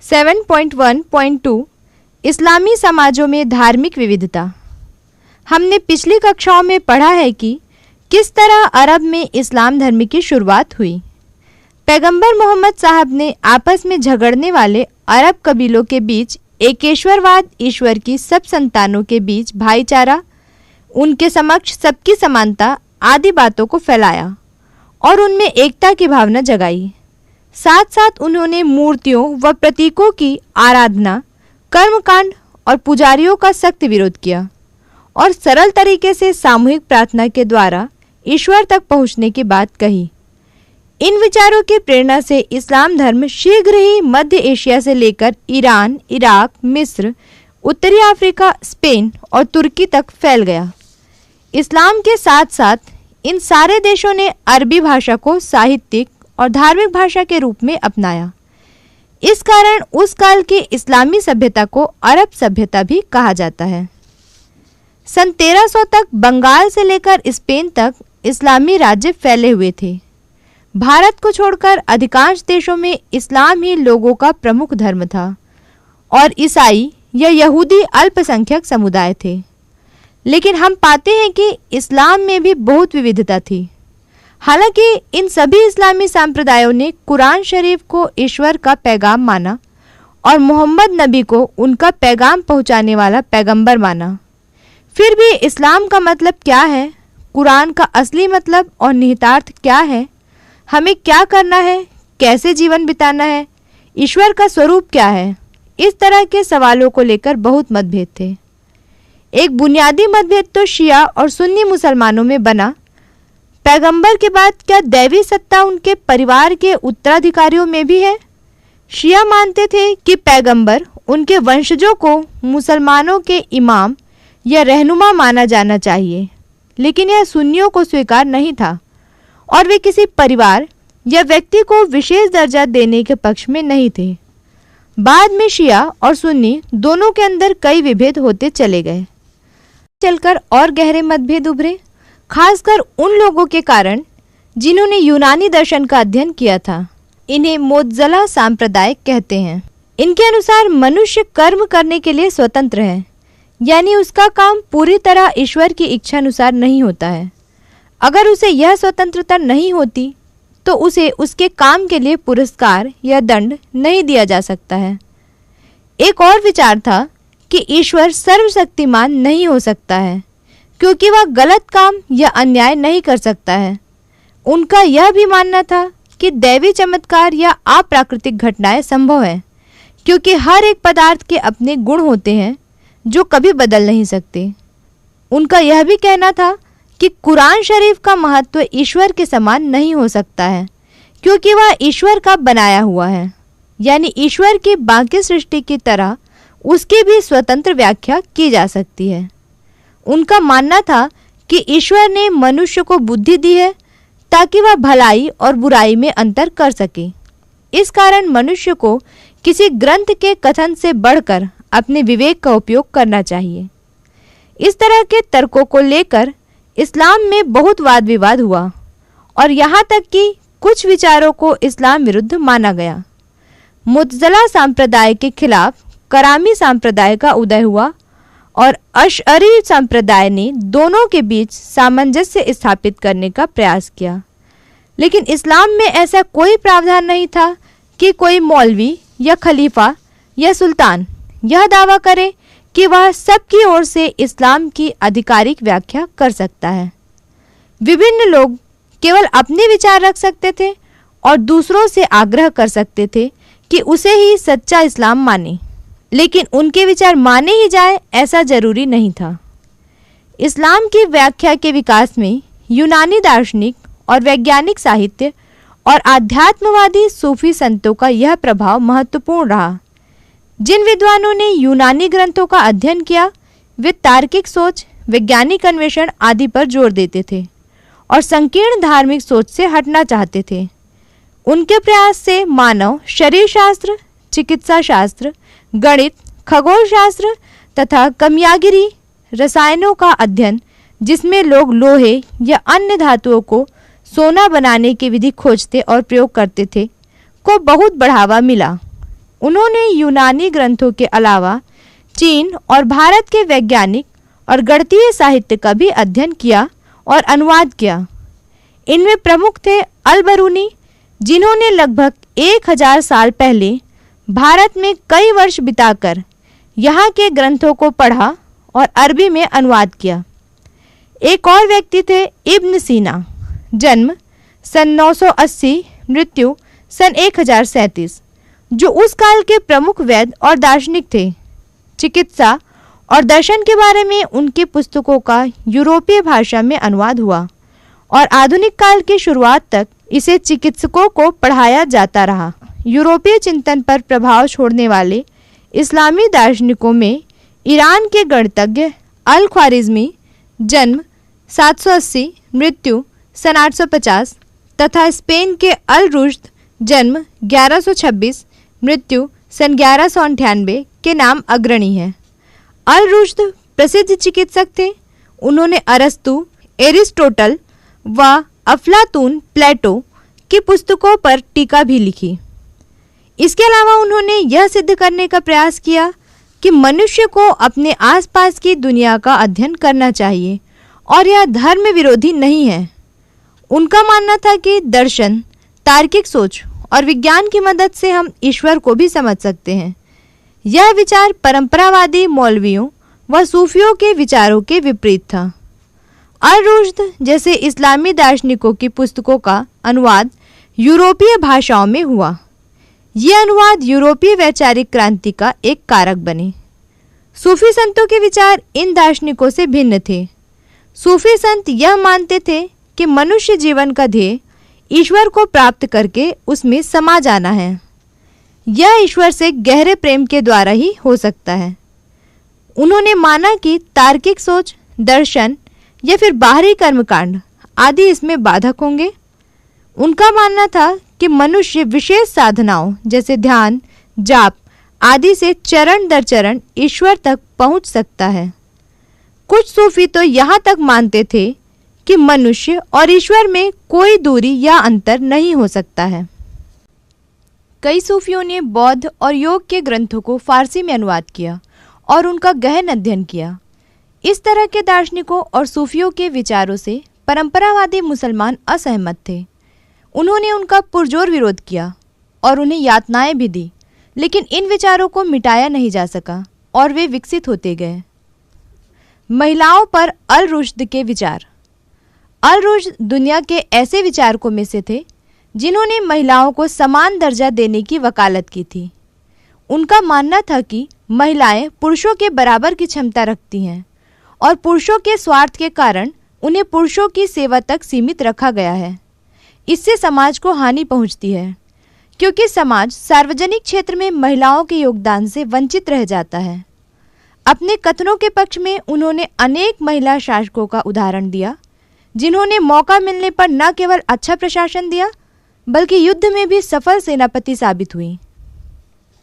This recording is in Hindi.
7.1.2 इस्लामी समाजों में धार्मिक विविधता। हमने पिछली कक्षाओं में पढ़ा है कि किस तरह अरब में इस्लाम धर्म की शुरुआत हुई। पैगंबर मोहम्मद साहब ने आपस में झगड़ने वाले अरब कबीलों के बीच एकेश्वरवाद, ईश्वर की सब संतानों के बीच भाईचारा, उनके समक्ष सबकी समानता आदि बातों को फैलाया और उनमें एकता की भावना जगाई। साथ साथ उन्होंने मूर्तियों व प्रतीकों की आराधना, कर्मकांड और पुजारियों का सख्त विरोध किया और सरल तरीके से सामूहिक प्रार्थना के द्वारा ईश्वर तक पहुंचने की बात कही। इन विचारों की प्रेरणा से इस्लाम धर्म शीघ्र ही मध्य एशिया से लेकर ईरान, इराक, मिस्र, उत्तरी अफ्रीका, स्पेन और तुर्की तक फैल गया। इस्लाम के साथ साथ इन सारे देशों ने अरबी भाषा को साहित्यिक और धार्मिक भाषा के रूप में अपनाया। इस कारण उस काल की इस्लामी सभ्यता को अरब सभ्यता भी कहा जाता है। सन 1300 तक बंगाल से लेकर स्पेन तक इस्लामी राज्य फैले हुए थे। भारत को छोड़कर अधिकांश देशों में इस्लाम ही लोगों का प्रमुख धर्म था और ईसाई या यहूदी अल्पसंख्यक समुदाय थे। लेकिन हम पाते हैं कि इस्लाम में भी बहुत विविधता थी। हालांकि इन सभी इस्लामी संप्रदायों ने कुरान शरीफ को ईश्वर का पैगाम माना और मोहम्मद नबी को उनका पैगाम पहुंचाने वाला पैगंबर माना। फिर भी इस्लाम का मतलब क्या है, कुरान का असली मतलब और निहितार्थ क्या है, हमें क्या करना है, कैसे जीवन बिताना है, ईश्वर का स्वरूप क्या है, इस तरह के सवालों को लेकर बहुत मतभेद थे। एक बुनियादी मतभेद तो शिया और सुन्नी मुसलमानों में बना, पैगंबर के बाद क्या दैवी सत्ता उनके परिवार के उत्तराधिकारियों में भी है। शिया मानते थे कि पैगंबर उनके वंशजों को मुसलमानों के इमाम या रहनुमा माना जाना चाहिए, लेकिन यह सुन्नियों को स्वीकार नहीं था और वे किसी परिवार या व्यक्ति को विशेष दर्जा देने के पक्ष में नहीं थे। बाद में शिया और सुन्नी दोनों के अंदर कई विभेद होते चले गए। चलकर और गहरे मतभेद उभरे, खासकर उन लोगों के कारण जिन्होंने यूनानी दर्शन का अध्ययन किया था। इन्हें मोत्ज़ला सांप्रदाय कहते हैं। इनके अनुसार मनुष्य कर्म करने के लिए स्वतंत्र है, यानी उसका काम पूरी तरह ईश्वर की इच्छा अनुसार नहीं होता है। अगर उसे यह स्वतंत्रता नहीं होती तो उसे उसके काम के लिए पुरस्कार या दंड नहीं दिया जा सकता है। एक और विचार था कि ईश्वर सर्वशक्तिमान नहीं हो सकता है क्योंकि वह गलत काम या अन्याय नहीं कर सकता है। उनका यह भी मानना था कि दैवी चमत्कार या अप्राकृतिक घटनाएं संभव है क्योंकि हर एक पदार्थ के अपने गुण होते हैं जो कभी बदल नहीं सकते। उनका यह भी कहना था कि कुरान शरीफ का महत्व ईश्वर के समान नहीं हो सकता है क्योंकि वह ईश्वर का बनाया हुआ है, यानी ईश्वर की बाकी सृष्टि की तरह उसकी भी स्वतंत्र व्याख्या की जा सकती है। उनका मानना था कि ईश्वर ने मनुष्य को बुद्धि दी है ताकि वह भलाई और बुराई में अंतर कर सके। इस कारण मनुष्य को किसी ग्रंथ के कथन से बढ़कर अपने विवेक का उपयोग करना चाहिए। इस तरह के तर्कों को लेकर इस्लाम में बहुत वाद विवाद हुआ और यहाँ तक कि कुछ विचारों को इस्लाम विरुद्ध माना गया। मुतज़ला संप्रदाय के खिलाफ करामी संप्रदाय का उदय हुआ और अशअरी संप्रदाय ने दोनों के बीच सामंजस्य स्थापित करने का प्रयास किया। लेकिन इस्लाम में ऐसा कोई प्रावधान नहीं था कि कोई मौलवी या खलीफा या सुल्तान यह दावा करे कि वह सबकी ओर से इस्लाम की आधिकारिक व्याख्या कर सकता है। विभिन्न लोग केवल अपने विचार रख सकते थे और दूसरों से आग्रह कर सकते थे कि उसे ही सच्चा इस्लाम माने, लेकिन उनके विचार माने ही जाए ऐसा जरूरी नहीं था। इस्लाम की व्याख्या के विकास में यूनानी दार्शनिक और वैज्ञानिक साहित्य और आध्यात्मवादी सूफी संतों का यह प्रभाव महत्वपूर्ण रहा। जिन विद्वानों ने यूनानी ग्रंथों का अध्ययन किया वे तार्किक सोच, वैज्ञानिक अन्वेषण आदि पर जोर देते थे और संकीर्ण धार्मिक सोच से हटना चाहते थे। उनके प्रयास से मानव शरीर शास्त्र, चिकित्सा शास्त्र, गणित, खगोल शास्त्र तथा कमियागिरी, रसायनों का अध्ययन जिसमें लोग लोहे या अन्य धातुओं को सोना बनाने की विधि खोजते और प्रयोग करते थे, को बहुत बढ़ावा मिला। उन्होंने यूनानी ग्रंथों के अलावा चीन और भारत के वैज्ञानिक और गणितीय साहित्य का भी अध्ययन किया और अनुवाद किया। इनमें प्रमुख थे अल-बरूनी, जिन्होंने लगभग 1000 साल पहले भारत में कई वर्ष बिताकर यहाँ के ग्रंथों को पढ़ा और अरबी में अनुवाद किया। एक और व्यक्ति थे इब्न सीना, जन्म सन 980, मृत्यु सन 1037, जो उस काल के प्रमुख वैद्य और दार्शनिक थे। चिकित्सा और दर्शन के बारे में उनकी पुस्तकों का यूरोपीय भाषा में अनुवाद हुआ और आधुनिक काल की शुरुआत तक इसे चिकित्सकों को पढ़ाया जाता रहा। यूरोपीय चिंतन पर प्रभाव छोड़ने वाले इस्लामी दार्शनिकों में ईरान के गणितज्ञ अल-ख्वारिज़मी, जन्म 780, मृत्यु सन 850, तथा स्पेन के अल-रुश्द, जन्म 1126, मृत्यु सन 1198 के नाम अग्रणी हैं। अल-रुश्द प्रसिद्ध चिकित्सक थे। उन्होंने अरस्तु, एरिस्टोटल व अफलातून, प्लेटो की पुस्तकों पर टीका भी लिखी। इसके अलावा उन्होंने यह सिद्ध करने का प्रयास किया कि मनुष्य को अपने आसपास की दुनिया का अध्ययन करना चाहिए और यह धर्म विरोधी नहीं है। उनका मानना था कि दर्शन, तार्किक सोच और विज्ञान की मदद से हम ईश्वर को भी समझ सकते हैं। यह विचार परंपरावादी मौलवियों व सूफियों के विचारों के विपरीत था। अल-रुश्द जैसे इस्लामी दार्शनिकों की पुस्तकों का अनुवाद यूरोपीय भाषाओं में हुआ। ये अनुवाद यूरोपीय वैचारिक क्रांति का एक कारक बने। सूफी संतों के विचार इन दार्शनिकों से भिन्न थे। सूफी संत यह मानते थे कि मनुष्य जीवन का ध्येय ईश्वर को प्राप्त करके उसमें समा जाना है। यह ईश्वर से गहरे प्रेम के द्वारा ही हो सकता है। उन्होंने माना कि तार्किक सोच, दर्शन या फिर बाहरी कर्मकांड आदि इसमें बाधक होंगे। उनका मानना था कि मनुष्य विशेष साधनाओं जैसे ध्यान, जाप आदि से चरण दर चरण ईश्वर तक पहुंच सकता है। कुछ सूफी तो यहाँ तक मानते थे कि मनुष्य और ईश्वर में कोई दूरी या अंतर नहीं हो सकता है। कई सूफियों ने बौद्ध और योग के ग्रंथों को फारसी में अनुवाद किया और उनका गहन अध्ययन किया। इस तरह के दार्शनिकों और सूफियों के विचारों से परंपरावादी मुसलमान असहमत थे। उन्होंने उनका पुरजोर विरोध किया और उन्हें यातनाएं भी दी, लेकिन इन विचारों को मिटाया नहीं जा सका और वे विकसित होते गए। महिलाओं पर अल-रुश्द के विचार। अल-रुश्द दुनिया के ऐसे विचारकों में से थे जिन्होंने महिलाओं को समान दर्जा देने की वकालत की थी। उनका मानना था कि महिलाएं पुरुषों के बराबर की क्षमता रखती हैं और पुरुषों के स्वार्थ के कारण उन्हें पुरुषों की सेवा तक सीमित रखा गया है। इससे समाज को हानि पहुंचती है, क्योंकि समाज सार्वजनिक क्षेत्र में महिलाओं के योगदान से वंचित रह जाता है। अपने कथनों के पक्ष में उन्होंने अनेक महिला शासकों का उदाहरण दिया, जिन्होंने मौका मिलने पर न केवल अच्छा प्रशासन दिया, बल्कि युद्ध में भी सफल सेनापति साबित हुई।